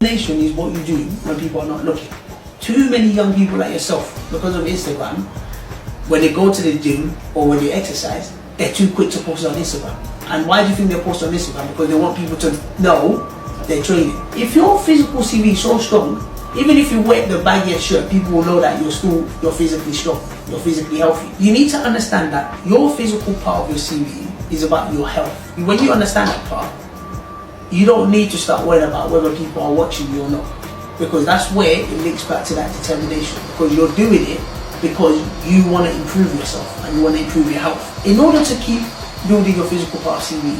Nation is what you do when people are not looking. Too many young people like yourself, because of Instagram, when they go to the gym or when they exercise, they're too quick to post on Instagram. And why do you think they post on Instagram? Because they want people to know they're training. If your physical CV is so strong, even if you wear the baggiest shirt, people will know that you're physically strong, you're physically healthy. You need to understand that your physical part of your CV is about your health. When you understand that part, you don't need to start worrying about whether people are watching you or not, because that's where it links back to that determination, because you're doing it because you want to improve yourself and you want to improve your health. In order to keep building your physical part of CV,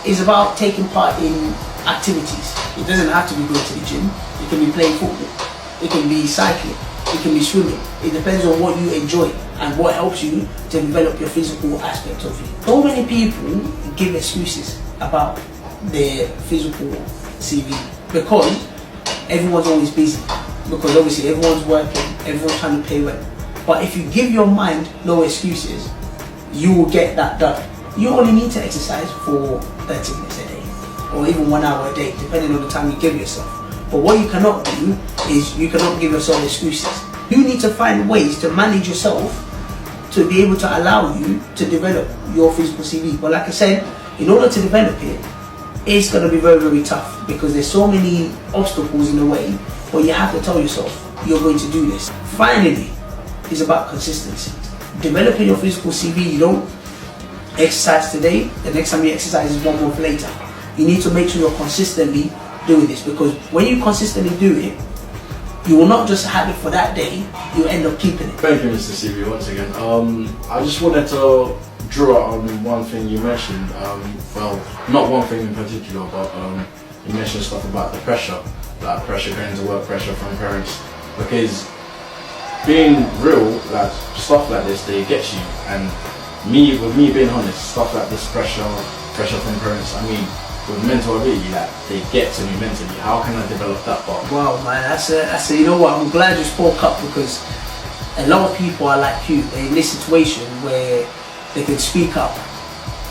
it's about taking part in activities. It doesn't have to be going to the gym. It can be playing football, it can be cycling, it can be swimming. It depends on what you enjoy and what helps you to develop your physical aspect of you. So many people give excuses about their physical CV because everyone's always busy, because obviously everyone's working, everyone's trying to pay rent. But if you give your mind no excuses, you will get that done. You only need to exercise for 30 minutes a day or even 1 hour a day, depending on the time you give yourself. But what you cannot do is you cannot give yourself excuses. You need to find ways to manage yourself to be able to allow you to develop your physical CV. But like I said, in order to develop it, it's going to be very, very tough because there's so many obstacles in the way, but you have to tell yourself you're going to do this. Finally, it's about consistency. Developing your physical CV, you don't exercise today, the next time you exercise is 1 month later. You need to make sure you're consistently doing this, because when you consistently do it, you will not just have it for that day, you end up keeping it. Thank you, Mr. CV, once again. I just wanted to draw out on one thing you mentioned. Well, not one thing in particular, but you mentioned stuff about the pressure, like pressure going to work, pressure from parents. Because being real, like stuff like this, they get you. And with me being honest, stuff like this pressure from parents, I mean, with mental ability, like they get to me mentally. How can I develop that part? Wow, man, that's a, you know what, I'm glad you spoke up, because a lot of people are like you. They're in this situation where they can speak up,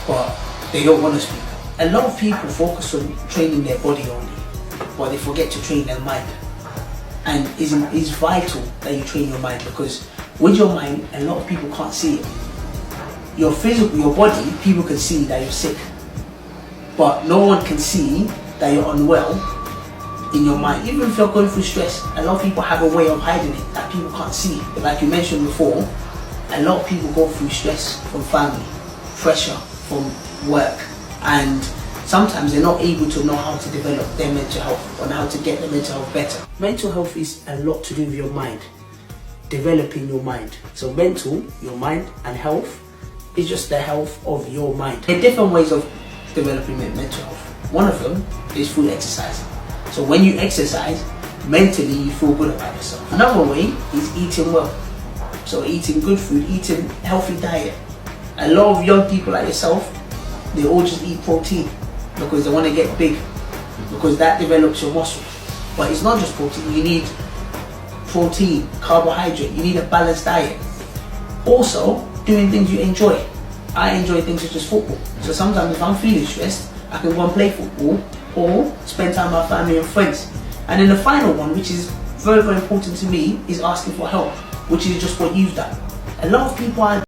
but they don't want to speak up. A lot of people focus on training their body only, but they forget to train their mind. And it's vital that you train your mind, because with your mind, a lot of people can't see it. Your physical, your body, people can see that you're sick, but no one can see that you're unwell in your mind. Even if you're going through stress, a lot of people have a way of hiding it that people can't see. But like you mentioned before, a lot of people go through stress from family, pressure from work, and sometimes they're not able to know how to develop their mental health and how to get their mental health better. Mental health is a lot to do with your mind, developing your mind. So mental, your mind, and health is just the health of your mind. There are different ways of developing mental health. One of them is through exercising. So when you exercise, mentally you feel good about yourself. Another way is eating well. So eating good food, eating healthy diet. A lot of young people like yourself, they all just eat protein because they want to get big, because that develops your muscle. But it's not just protein, you need protein, carbohydrate, you need a balanced diet. Also, doing things you enjoy. I enjoy things such as football. So sometimes if I'm feeling stressed, I can go and play football or spend time with my family and friends. And then the final one, which is very, very important to me, is asking for help, which is just what you've done. A lot of people are